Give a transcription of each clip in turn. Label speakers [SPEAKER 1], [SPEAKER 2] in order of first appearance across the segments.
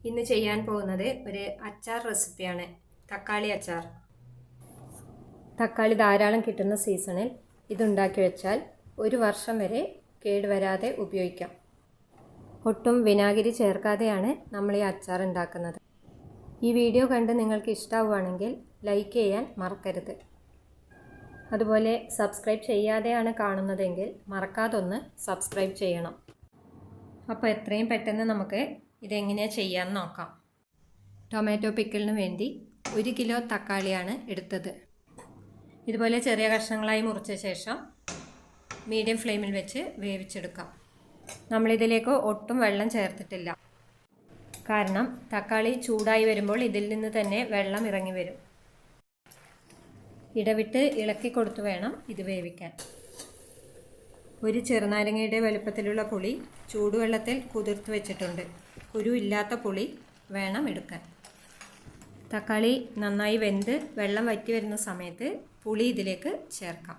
[SPEAKER 1] ഇന്ന് ചെയ്യാൻ പോകുന്നത് ഒരു അച്ചാർ റെസിപ്പിയാണ്. തക്കാളി അച്ചാർ. തക്കാളി ധാരാളം കിട്ടുന്ന സീസണിൽ ഇതുണ്ടാക്കി വെച്ചാൽ ഒരു വർഷം വരെ കേടുവരാതെ ഉപയോഗിക്കാം. ഒട്ടും വിനാഗിരി ചേർക്കാതെയാണ് നമ്മൾ ഈ അച്ചാർ ഉണ്ടാക്കുന്നത്. ഈ വീഡിയോ കണ്ട് നിങ്ങൾക്ക് ഇഷ്ടമാവുകയാണെങ്കിൽ ലൈക്ക് ചെയ്യാൻ മറക്കരുത്. അതുപോലെ സബ്സ്ക്രൈബ് ചെയ്യാതെയാണ് കാണുന്നതെങ്കിൽ മറക്കാതൊന്ന് സബ്സ്ക്രൈബ് ചെയ്യണം. അപ്പോൾ എത്രയും പെട്ടെന്ന് നമുക്ക് ഇതെങ്ങനെയാണ് ചെയ്യാമെന്ന് നോക്കാം. ടൊമാറ്റോ പിക്കിളിന് വേണ്ടി 1 കിലോ തക്കാളിയാണ് എടുത്തത്. ഇതുപോലെ ചെറിയ കഷ്ണങ്ങളായി മുറിച്ച ശേഷം മീഡിയം ഫ്ലെയിമിൽ വെച്ച് വേവിച്ചെടുക്കാം. നമ്മളിതിലേക്ക് ഒട്ടും വെള്ളം ചേർത്തിട്ടില്ല. കാരണം തക്കാളി ചൂടായി വരുമ്പോൾ ഇതിൽ നിന്ന് തന്നെ വെള്ളം ഇറങ്ങി വരും. ഇടവിട്ട് ഇളക്കി കൊടുത്തു വേണം ഇത് വേവിക്കാൻ. ഒരു ചെറുനാരങ്ങയുടെ വലുപ്പത്തിലുള്ള പുളി ചൂടുവെള്ളത്തിൽ കുതിർത്ത് വെച്ചിട്ടുണ്ട്. കുരു ഇല്ലാത്ത പുളി വേണം എടുക്കാൻ. തക്കാളി നന്നായി വെന്ത് വെള്ളം വറ്റി വരുന്ന സമയത്ത് പുളി ഇതിലേക്ക് ചേർക്കാം.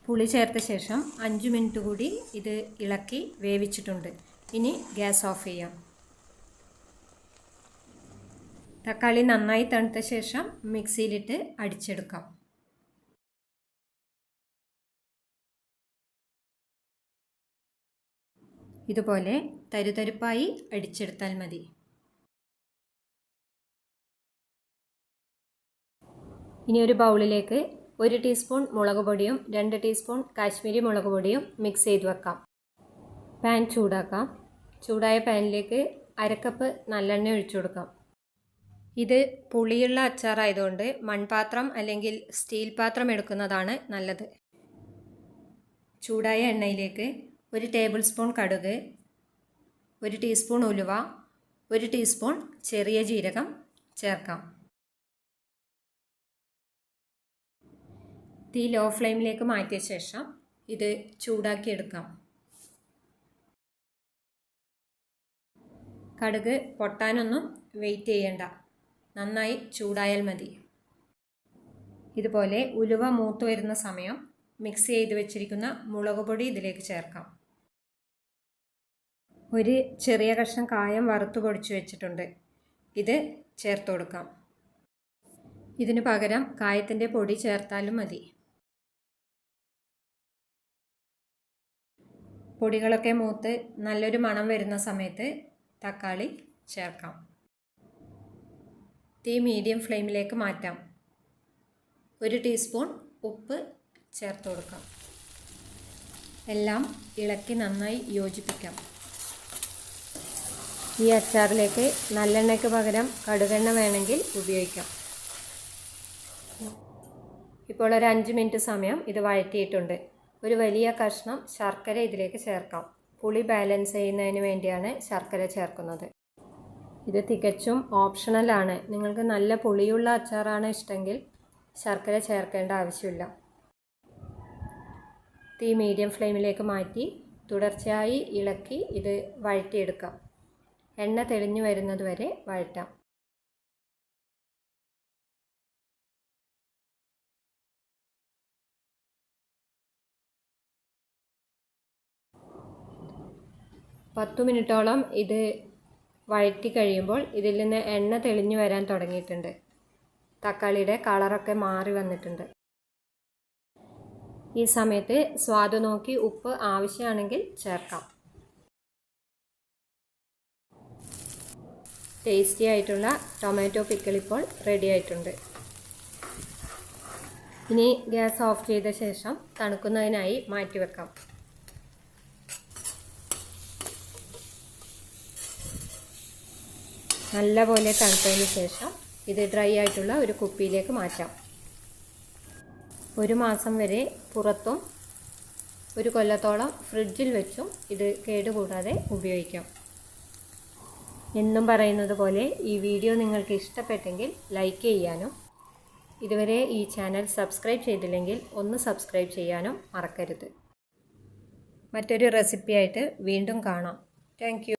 [SPEAKER 1] പുളി ചേർത്ത ശേഷം 5 മിനിറ്റ് കൂടി ഇത് ഇളക്കി വേവിച്ചിട്ടുണ്ട്. ഇനി ഗ്യാസ് ഓഫ് ചെയ്യാം. തക്കാളി നന്നായി തണുത്ത ശേഷം മിക്സിയിലിട്ട് അടിച്ചെടുക്കാം. ഇതുപോലെ തരുതരുപ്പായി അടിച്ചെടുത്താൽ മതി. ഇനി ഒരു ബൗളിലേക്ക് 1 ടീസ്പൂൺ മുളക് പൊടിയും 2 ടീസ്പൂൺ കാശ്മീരി മുളക് പൊടിയും മിക്സ് ചെയ്ത് വെക്കാം. പാൻ ചൂടാക്കാം. ചൂടായ പാനിലേക്ക് 1/2 കപ്പ് നല്ലെണ്ണ ഒഴിച്ചു കൊടുക്കാം. ഇത് പുളിയുള്ള അച്ചാറായതുകൊണ്ട് മൺപാത്രം അല്ലെങ്കിൽ സ്റ്റീൽ പാത്രം എടുക്കുന്നതാണ് നല്ലത്. ചൂടായ എണ്ണയിലേക്ക് 1 ടേബിൾ സ്പൂൺ കടുക്, 1 ടീസ്പൂൺ ഉലുവ, 1 ടീസ്പൂൺ ചെറിയ ജീരകം ചേർക്കാം. തീ ലോ ഫ്ലെയിമിലേക്ക് മാറ്റിയ ശേഷം ഇത് ചൂടാക്കിയെടുക്കാം. കടുക് പൊട്ടാനൊന്നും വെയിറ്റ് ചെയ്യണ്ട, നന്നായി ചൂടായാൽ മതി. ഇതുപോലെ ഉലുവ മൂത്ത് വരുന്ന സമയം മിക്സ് ചെയ്ത് വെച്ചിരിക്കുന്ന മുളക് പൊടി ഇതിലേക്ക് ചേർക്കാം. ഒരു ചെറിയ കഷ്ണം കായം വറുത്ത് പൊടിച്ചു വെച്ചിട്ടുണ്ട്. ഇത് ചേർത്ത് കൊടുക്കാം. ഇതിന് പകരം കായത്തിൻ്റെ പൊടി ചേർത്താലും മതി. പൊടികളൊക്കെ മൂത്ത് നല്ലൊരു മണം വരുന്ന സമയത്ത് തക്കാളി ചേർക്കാം. തീ മീഡിയം ഫ്ലെയിമിലേക്ക് മാറ്റാം. 1 ടീസ്പൂൺ ഉപ്പ് ചേർത്ത് കൊടുക്കാം. എല്ലാം ഇളക്കി നന്നായി യോജിപ്പിക്കാം. ഈ അച്ചാറിലേക്ക് നല്ലെണ്ണയ്ക്ക് പകരം കടുകെണ്ണ വേണമെങ്കിൽ ഉപയോഗിക്കാം. ഇപ്പോൾ ഒരു 5 മിനിറ്റ് സമയം ഇത് വഴറ്റിയിട്ടുണ്ട്. ഒരു വലിയ കഷ്ണം ശർക്കര ഇതിലേക്ക് ചേർക്കാം. പുളി ബാലൻസ് ചെയ്യുന്നതിന് വേണ്ടിയാണ് ശർക്കര ചേർക്കുന്നത്. ഇത് തികച്ചും ഓപ്ഷണലാണ്. നിങ്ങൾക്ക് നല്ല പുളിയുള്ള അച്ചാറാണ് ഇഷ്ടമെങ്കിൽ ശർക്കര ചേർക്കേണ്ട ആവശ്യമില്ല. തീ മീഡിയം ഫ്ലെയിമിലേക്ക് മാറ്റി തുടർച്ചയായി ഇളക്കി ഇത് വഴറ്റിയെടുക്കാം. എണ്ണ തെളിഞ്ഞു വരുന്നത് വരെ വഴറ്റാം. പത്ത് മിനിറ്റോളം ഇത് വഴറ്റി കഴിയുമ്പോൾ ഇതിൽ നിന്ന് എണ്ണ തെളിഞ്ഞു വരാൻ തുടങ്ങിയിട്ടുണ്ട്. തക്കാളിയുടെ കളറൊക്കെ മാറി വന്നിട്ടുണ്ട്. ഈ സമയത്ത് സ്വാദ് നോക്കി ഉപ്പ് ആവശ്യമാണെങ്കിൽ ചേർക്കാം. ടേസ്റ്റി ആയിട്ടുള്ള ടൊമാറ്റോ പിക്കിൾ ഇപ്പോൾ റെഡി ആയിട്ടുണ്ട്. ഇനി ഗ്യാസ് ഓഫ് ചെയ്ത ശേഷം തണുക്കുന്നതിനായി മാറ്റിവെക്കാം. നല്ലപോലെ തണുത്തതിന് ശേഷം ഇത് ഡ്രൈ ആയിട്ടുള്ള ഒരു കുപ്പിയിലേക്ക് മാറ്റാം. 1 മാസം വരെ പുറത്തും 1 കൊല്ലത്തോളം ഫ്രിഡ്ജിൽ വെച്ചും ഇത് കേടുകൂടാതെ ഉപയോഗിക്കാം. എന്നും പറയുന്നത് പോലെ ഈ വീഡിയോ നിങ്ങൾക്ക് ഇഷ്ടപ്പെട്ടെങ്കിൽ ലൈക്ക് ചെയ്യാനും ഇതുവരെ ഈ ചാനൽ സബ്സ്ക്രൈബ് ചെയ്തില്ലെങ്കിൽ ഒന്ന് സബ്സ്ക്രൈബ് ചെയ്യാനും മറക്കരുത്. മറ്റൊരു റെസിപ്പിയായിട്ട് വീണ്ടും കാണാം. Thank you.